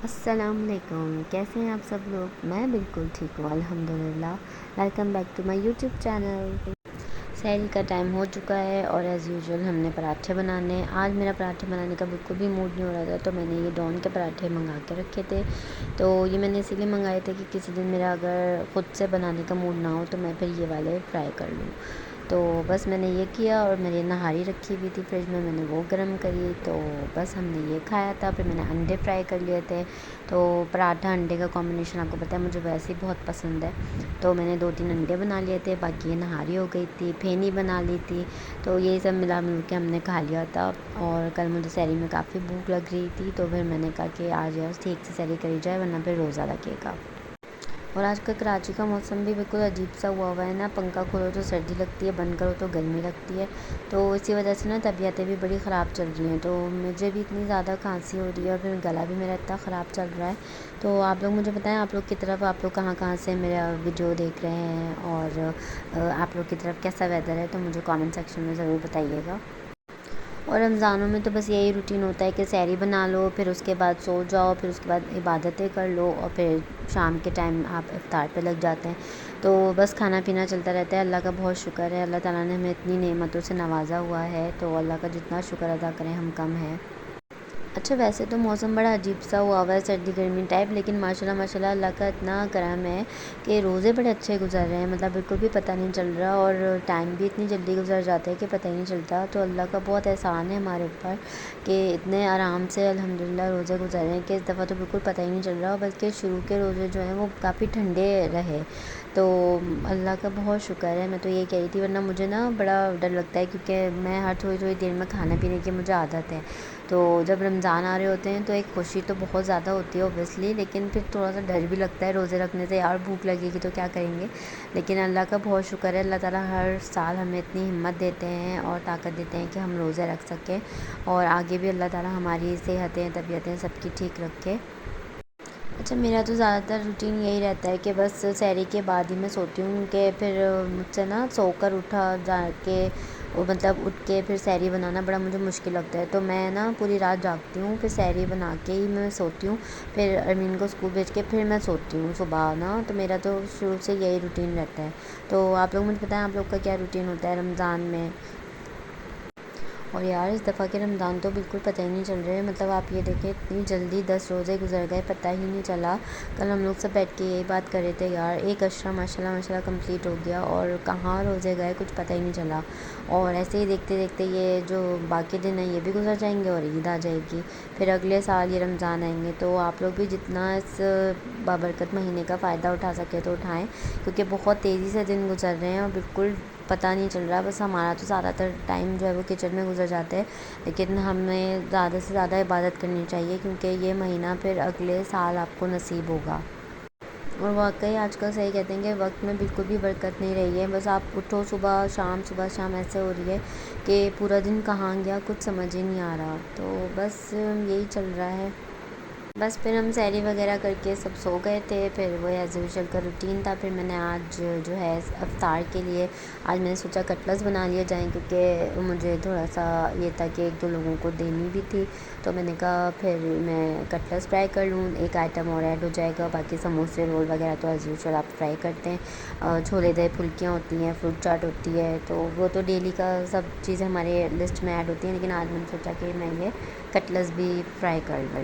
السلام علیکم، کیسے ہیں آپ سب لوگ؟ میں بالکل ٹھیک ہوں الحمدللہ۔ Welcome back to my YouTube channel. سحری کا ٹائم ہو چکا ہے اور ایز یوزول ہم نے پراٹھے بنانے ہیں۔ آج میرا پراٹھے بنانے کا بالکل بھی موڈ نہیں ہو رہا تھا، تو میں نے یہ ڈون کے پراٹھے منگا کے رکھے تھے۔ تو یہ میں نے اسی لیے منگائے تھے کہ کسی دن میرا اگر خود سے بنانے کا موڈ نہ ہو تو میں پھر یہ والے ٹرائی کر لوں۔ تو بس میں نے یہ کیا، اور میری نہاری رکھی ہوئی تھی فریج میں نے وہ گرم کری، تو بس ہم نے یہ کھایا تھا۔ پھر میں نے انڈے فرائی کر لیے تھے۔ تو پراٹھا انڈے کا کمبینیشن آپ کو پتہ ہے مجھے ویسے ہی بہت پسند ہے، تو میں نے 2-3 انڈے بنا لیے تھے، باقی یہ نہاری ہو گئی تھی، پھینی بنا لی تھی۔ تو یہی سب ملا مل کے ہم نے کھا لیا تھا، اور کل مجھے سحری میں کافی بھوک لگ رہی تھی، تو پھر میں نے کہا کہ آج ٹھیک سے سحری کری جائے ورنہ پھر روزہ لگے گا۔ اور آج کل کراچی کا موسم بھی بالکل عجیب سا ہوا ہے نا، پنکھا کھولو تو سردی لگتی ہے، بند کرو تو گرمی لگتی ہے، تو اسی وجہ سے نا طبیعتیں بھی بڑی خراب چل رہی ہیں۔ تو مجھے بھی اتنی زیادہ کھانسی ہو رہی ہے، اور پھر گلا بھی میرا اتنا خراب چل رہا ہے۔ تو آپ لوگ مجھے بتائیں، آپ لوگ کی طرف آپ لوگ کہاں کہاں سے میرا ویڈیو دیکھ رہے ہیں، اور آپ لوگ کی طرف کیسا ویدر ہے، تو مجھے کامنٹ سیکشن میں ضرور بتائیے گا۔ اور رمضانوں میں تو بس یہی روٹین ہوتا ہے کہ سحری بنا لو، پھر اس کے بعد سو جاؤ، پھر اس کے بعد عبادتیں کر لو، اور پھر شام کے ٹائم آپ افطار پہ لگ جاتے ہیں۔ تو بس کھانا پینا چلتا رہتا ہے۔ اللہ کا بہت شکر ہے، اللہ تعالیٰ نے ہمیں اتنی نعمتوں سے نوازا ہوا ہے، تو اللہ کا جتنا شکر ادا کریں ہم کم ہیں۔ اچھا، ویسے تو موسم بڑا عجیب سا ہوا ہے، سردی گرمی ٹائپ، لیکن ماشاءاللہ ماشاءاللہ اللہ کا اتنا کرم ہے کہ روزے بڑے اچھے گزر رہے ہیں، مطلب بالکل بھی پتہ نہیں چل رہا، اور ٹائم بھی اتنی جلدی گزر جاتا ہے کہ پتہ ہی نہیں چلتا۔ تو اللہ کا بہت احسان ہے ہمارے اوپر کہ اتنے آرام سے الحمدللہ روزے گزر رہے ہیں کہ اس دفعہ تو بالکل پتہ ہی نہیں چل رہا، بلکہ شروع کے روزے جو ہیں وہ کافی ٹھنڈے رہے، تو اللہ کا بہت شکر ہے۔ میں تو یہ کہہ رہی تھی، ورنہ مجھے نا بڑا ڈر لگتا ہے، کیونکہ میں ہر تھوڑی تھوڑی دیر میں کھانا پینے کی مجھے عادت ہے۔ تو جب رمضان آ رہے ہوتے ہیں تو ایک خوشی تو بہت زیادہ ہوتی ہے اوبویسلی، لیکن پھر تھوڑا سا ڈر بھی لگتا ہے روزے رکھنے سے، یار بھوک لگے گی تو کیا کریں گے۔ لیکن اللہ کا بہت شکر ہے، اللہ تعالیٰ ہر سال ہمیں اتنی ہمت دیتے ہیں اور طاقت دیتے ہیں کہ ہم روزے رکھ سکیں، اور آگے بھی اللہ تعالیٰ ہماری صحتیں طبیعتیں سب کی ٹھیک رکھے۔ اچھا، میرا تو زیادہ تر روٹین یہی رہتا ہے کہ بس سحری کے بعد ہی میں سوتی ہوں، کہ پھر مجھ سے نا سو کر اٹھا جا کے مطلب اٹھ کے پھر سحری بنانا بڑا مجھے مشکل لگتا ہے، تو میں نا پوری رات جاگتی ہوں، پھر سحری بنا کے ہی میں سوتی ہوں، پھر ارمین کو اسکول بھیج کے پھر میں سوتی ہوں صبح نا، تو میرا تو شروع سے یہی روٹین رہتا ہے۔ تو آپ لوگ مجھے بتائیں، آپ لوگ کا کیا روٹین ہوتا ہے رمضان میں؟ اور یار اس دفعہ کے رمضان تو بالکل پتہ ہی نہیں چل رہے، مطلب آپ یہ دیکھیں اتنی جلدی 10 روزے گزر گئے، پتہ ہی نہیں چلا۔ کل ہم لوگ سب بیٹھ کے یہی بات کر رہے تھے، یار ایک اشرا ماشاءاللہ ماشاءاللہ کمپلیٹ ہو گیا، اور کہاں روزے گئے کچھ پتہ ہی نہیں چلا، اور ایسے ہی دیکھتے دیکھتے یہ جو باقی دن ہیں یہ بھی گزر جائیں گے، اور عید آ جائے گی، پھر اگلے سال یہ رمضان آئیں گے۔ تو آپ لوگ بھی جتنا اس بابرکت مہینے کا فائدہ اٹھا سکے تو اٹھائیں، کیونکہ بہت تیزی سے دن گزر رہے ہیں اور بالکل پتہ نہیں چل رہا۔ بس ہمارا تو زیادہ تر ٹائم جو ہے وہ کچن میں گزر جاتا ہے، لیکن ہمیں زیادہ سے زیادہ عبادت کرنی چاہیے، کیونکہ یہ مہینہ پھر اگلے سال آپ کو نصیب ہوگا۔ اور واقعی آج کل صحیح کہتے ہیں کہ وقت میں بالکل بھی برکت نہیں رہی ہے، بس آپ اٹھو صبح شام ایسے ہو رہی ہے کہ پورا دن کہاں گیا کچھ سمجھ ہی نہیں آ رہا، تو بس یہی چل رہا ہے۔ بس پھر ہم سحری وغیرہ کر کے سب سو گئے تھے، پھر وہ ایز یوزول کا روٹین تھا۔ پھر میں نے آج جو ہے افطار کے لیے آج میں نے سوچا کٹلس بنا لیا جائیں، کیونکہ مجھے تھوڑا سا یہ تھا کہ 1-2 لوگوں کو دینی بھی تھی، تو میں نے کہا پھر میں کٹلس فرائی کر لوں، ایک آئٹم اور ایڈ ہو جائے گا، باقی سموسے رول وغیرہ تو ایز یوزول آپ فرائی کرتے ہیں، چھولے دہی پھلکیاں ہوتی ہیں، فروٹ چاٹ ہوتی ہے، تو وہ تو ڈیلی کا سب چیزیں ہمارے لسٹ میں ایڈ ہوتی ہیں، لیکن آج میں نے سوچا کہ میں یہ کٹلس بھی فرائی کر لوں۔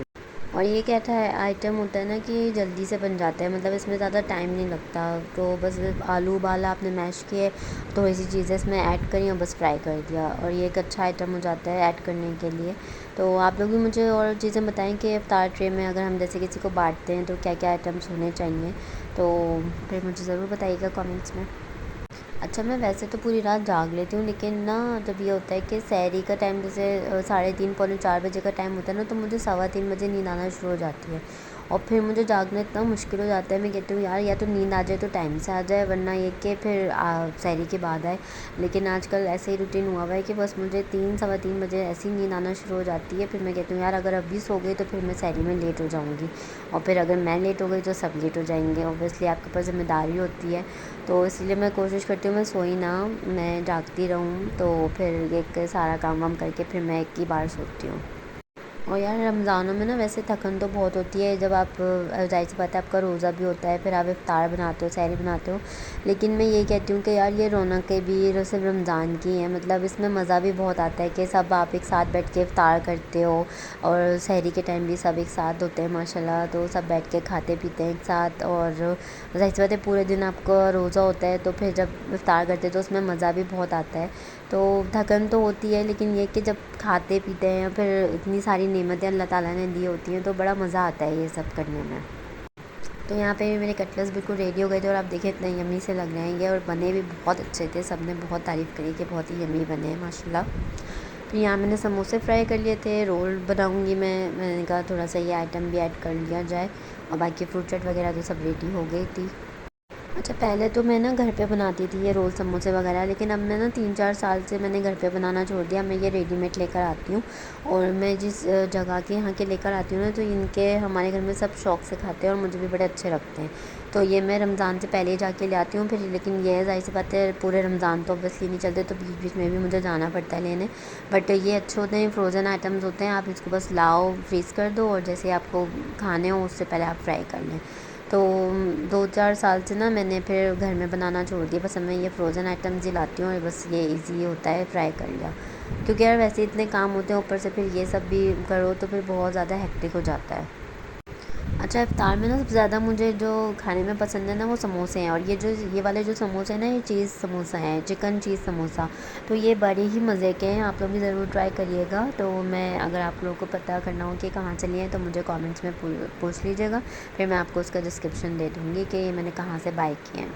اور یہ کیا آئٹم ہوتا ہے نا کہ جلدی سے بن جاتا ہے، مطلب اس میں زیادہ ٹائم نہیں لگتا، تو بس آلو ابالا آپ نے میش کیے، تھوڑی سی چیزیں اس میں ایڈ کری اور بس فرائی کر دیا، اور یہ ایک اچھا آئٹم ہو جاتا ہے ایڈ کرنے کے لیے۔ تو آپ لوگ بھی مجھے اور چیزیں بتائیں کہ افطار ٹرے میں اگر ہم جیسے کسی کو بانٹتے ہیں تو کیا کیا آئٹمس ہونے چاہیے، تو پھر مجھے ضرور بتائیے گا کامنٹس میں۔ اچھا، میں ویسے تو پوری رات جاگ لیتی ہوں، لیکن نا جب یہ ہوتا ہے کہ سحری کا ٹائم جیسے 3:30 پونے 4 بجے کا ٹائم ہوتا ہے نا، تو مجھے 3:15 بجے نیند آنا شروع ہو جاتی ہے، اور پھر مجھے جاگنا اتنا مشکل ہو جاتا ہے، میں کہتی ہوں یار یا تو نیند آ جائے تو ٹائم سے آ جائے، ورنہ یہ کہ پھر سحری کے بعد آئے۔ لیکن آج کل ایسے ہی روٹین ہوا ہے کہ بس مجھے 3 سوا 3 بجے ایسی نیند آنا شروع ہو جاتی ہے، پھر میں کہتی ہوں یار اگر ابھی سو گئی تو پھر میں سحری میں لیٹ ہو جاؤں گی، اور پھر اگر میں لیٹ ہو گئی تو سب لیٹ ہو جائیں گے، اوبویسلی آپ کے پاس ذمہ داری ہوتی ہے، تو اس لیے میں کوشش کرتی ہوں میں سوئی نہ، میں جاگتی رہوں، تو پھر ایک سارا کام وام کر کے پھر میں ایک ہی بار سوتی ہوں۔ اور یار رمضانوں میں نا ویسے تھکن تو بہت ہوتی ہے، جب آپ ظاہر سی بات ہے آپ کا روزہ بھی ہوتا ہے، پھر آپ افطار بناتے ہو، سحری بناتے ہو، لیکن میں یہ کہتی ہوں کہ یار یہ رونقیں بھی صرف رمضان کی ہیں، مطلب اس میں مزہ بھی بہت آتا ہے کہ سب آپ ایک ساتھ بیٹھ کے افطار کرتے ہو، اور سحری کے ٹائم بھی سب ایک ساتھ ہوتے ہیں ماشاء اللہ، تو سب بیٹھ کے کھاتے پیتے ہیں ایک ساتھ، اور ظاہر سی بات ہے پورے دن آپ کا روزہ ہوتا ہے، تو پھر جب افطار کرتے ہیں تو اس میں مزہ بھی بہت آتا ہے۔ تو تھکن تو ہوتی ہے، لیکن یہ کہ جب کھاتے پیتے ہیں پھر اتنی ساری نعمتیں اللہ تعالیٰ نے دی ہوتی ہیں تو بڑا مزہ آتا ہے یہ سب کرنے میں۔ تو یہاں پہ میرے کٹلس بالکل ریڈی ہو گئے تھے، اور آپ دیکھیں اتنے یمی سے لگ رہے ہیں یہ، اور بنے بھی بہت اچھے تھے، سب نے بہت تعریف کری کہ بہت ہی یمی بنے ہیں ماشاء اللہ۔ پھر یہاں میں نے سموسے فرائی کر لیے تھے، رول بناؤں گی میں نے کہا تھوڑا سا یہ آئٹم بھی ایڈ کر لیا جائے، اور باقی فروٹ چٹ وغیرہ تو سب ریڈی ہو گئی تھی۔ اچھا پہلے تو میں نا گھر پہ بناتی تھی یہ رول سموسے وغیرہ، لیکن اب میں نا 3-4 سال سے میں نے گھر پہ بنانا چھوڑ دیا، میں یہ ریڈی میڈ لے کر آتی ہوں، اور میں جس جگہ کے یہاں کے لے کر آتی ہوں نا تو ان کے ہمارے گھر میں سب شوق سے کھاتے ہیں، اور مجھے بھی بڑے اچھے لگتے ہیں، تو یہ میں رمضان سے پہلے ہی جا کے لے آتی ہوں پھر، لیکن یہ ظاہر سی بات ہے پورے رمضان تو اوبیسلی نہیں چلتے، تو بیچ بیچ میں بھی مجھے جانا پڑتا ہے لینے، بٹ یہ اچھے ہوتے ہیں، فروزن آئٹمز ہوتے ہیں، آپ اس کو بس لاؤ فریز کر دو، اور جیسے آپ کو کھانے ہوں اس سے پہلے آپ فرائی کر لیں۔ تو 2-4 سال سے نا میں نے پھر گھر میں بنانا چھوڑ دیا، بس اب میں یہ فروزن آئٹمز ہی لاتی ہوں، اور بس یہ ایزی ہوتا ہے فرائی کر لیا، کیونکہ یار ویسے اتنے کام ہوتے ہیں اوپر سے پھر یہ سب بھی کرو تو پھر بہت زیادہ ہیکٹک ہو جاتا ہے۔ اچھا افطار میں نا سب سے زیادہ مجھے جو کھانے میں پسند ہے نا وہ سموسے ہیں، اور یہ والے جو سموسے ہیں نا یہ چیز سموسہ ہیں، چکن چیز سموسہ، تو یہ بڑے ہی مزے کے ہیں، آپ لوگ بھی ضرور ٹرائی کریے گا۔ تو میں اگر آپ لوگوں کو پتہ کرنا ہو کہ کہاں سے لیے ہیں تو مجھے کامنٹس میں پوچھ لیجیے گا، پھر میں آپ کو اس کا ڈسکرپشن دے دوں گی کہ یہ میں نے کہاں سے بائی کیے ہیں۔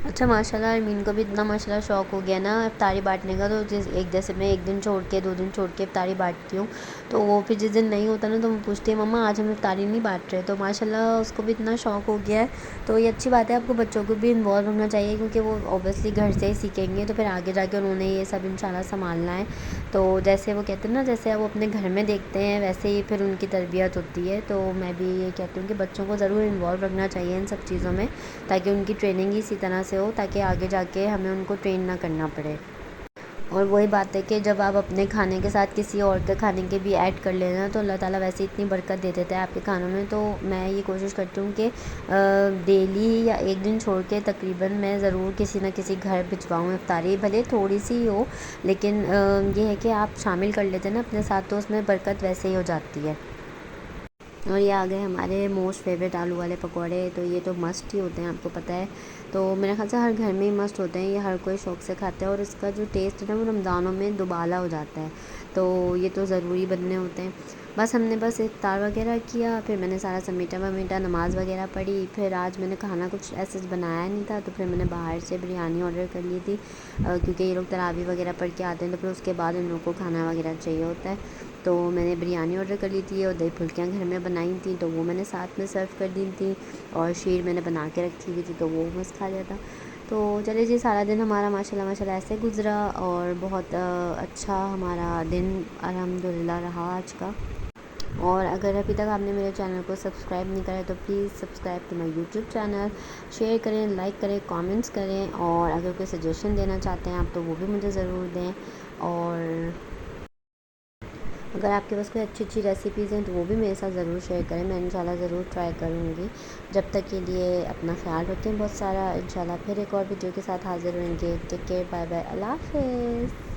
اچھا ماشاء اللہ ارمین کو بھی اتنا ماشاء اللہ شوق ہو گیا نا افطاری بانٹنے کا، تو ایک جیسے میں 1 دن چھوڑ کے 2 دن چھوڑ کے افطاری بانٹتی ہوں، تو وہ پھر جس دن نہیں ہوتا نا تو وہ پوچھتی ہے مما آج ہم افطاری نہیں بانٹ رہے، تو ماشاء اللہ اس کو بھی اتنا شوق ہو گیا ہے، تو یہ اچھی بات ہے، آپ کو بچوں کو بھی انوالو ہونا چاہیے، کیونکہ وہ اوبیسلی گھر سے ہی سیکھیں گے، تو پھر آگے جا کے انہوں نے یہ سب انشاءاللہ سنبھالنا ہے، تو جیسے وہ کہتے ہیں نا جیسے وہ اپنے گھر میں دیکھتے ہیں ویسے ہی پھر ان کی تربیت ہوتی ہے، تو میں بھی یہ کہتی ہوں کہ بچوں کو ضرور انوالو رکھنا چاہیے ان سب چیزوں میں، تاکہ ان کی ٹریننگ اسی طرح سے ہو، تاکہ آگے جا کے ہمیں ان کو ٹرین نہ کرنا پڑے۔ اور وہی بات ہے کہ جب آپ اپنے کھانے کے ساتھ کسی اور کے کھانے کے بھی ایڈ کر لینا تو اللہ تعالیٰ ویسے اتنی برکت دے دیتا ہے آپ کے کھانوں میں، تو میں یہ کوشش کرتی ہوں کہ ڈیلی یا 1 دن چھوڑ کے تقریباً میں ضرور کسی نہ کسی گھر بھجواؤں افطاری، بھلے تھوڑی سی ہی ہو، لیکن یہ ہے کہ آپ شامل کر لیتے ہیں نا اپنے ساتھ تو اس میں برکت ویسے ہی ہو جاتی ہے۔ اور یہ آ گئے ہمارے موسٹ فیوریٹ آلو والے پکوڑے، تو یہ تو مسٹ ہی ہوتے ہیں آپ کو پتہ ہے، تو میرے خیال سے ہر گھر میں ہی مسٹ ہوتے ہیں، یہ ہر کوئی شوق سے کھاتا ہے، اور اس کا جو ٹیسٹ ہے نا وہ رمضانوں میں دوبالا ہو جاتا ہے، تو یہ تو ضروری بننے ہوتے ہیں۔ بس ہم نے بس افطار وغیرہ کیا، پھر میں نے سارا سمیٹا ومیٹا، نماز وغیرہ پڑھی، پھر آج میں نے کھانا کچھ ایسے بنایا نہیں تھا، تو پھر میں نے باہر سے بریانی آرڈر کر لی تھی، کیونکہ یہ لوگ تراویح وغیرہ پڑھ کے آتے ہیں تو پھر اس کے بعد ان لوگوں کو کھانا وغیرہ چاہیے ہوتا ہے، تو میں نے بریانی آرڈر کر لی تھی، اور دہی پھلکیاں گھر میں بنائی تھیں تو وہ میں نے ساتھ میں سرو کر دی تھیں، اور شیر میں نے بنا کے رکھی ہوئی تھی تو وہ بس کھا لیا تھا۔ تو چلے جی سارا دن ہمارا ماشاء اللہ ایسے گزرا، اور بہت اچھا ہمارا دن الحمدللہ رہا آج کا۔ اور اگر ابھی تک آپ نے میرے چینل کو سبسکرائب نہیں کرا تو please subscribe to my YouTube channel, share کریں، لائک کریں، کامنٹس کریں، اور اگر کوئی سجیشن دینا چاہتے ہیں آپ تو وہ بھی مجھے ضرور دیں، اور اگر آپ کے پاس کوئی اچھی اچھی ریسیپیز ہیں تو وہ بھی میرے ساتھ ضرور شیئر کریں، میں انشاءاللہ ضرور ٹرائی کروں گی۔ جب تک کے لیے اپنا خیال رکھیں بہت سارا، انشاءاللہ پھر ایک اور ویڈیو کے ساتھ حاضر ہوئیں گے۔ ٹیک کیئر، بائے بائے، اللہ حافظ۔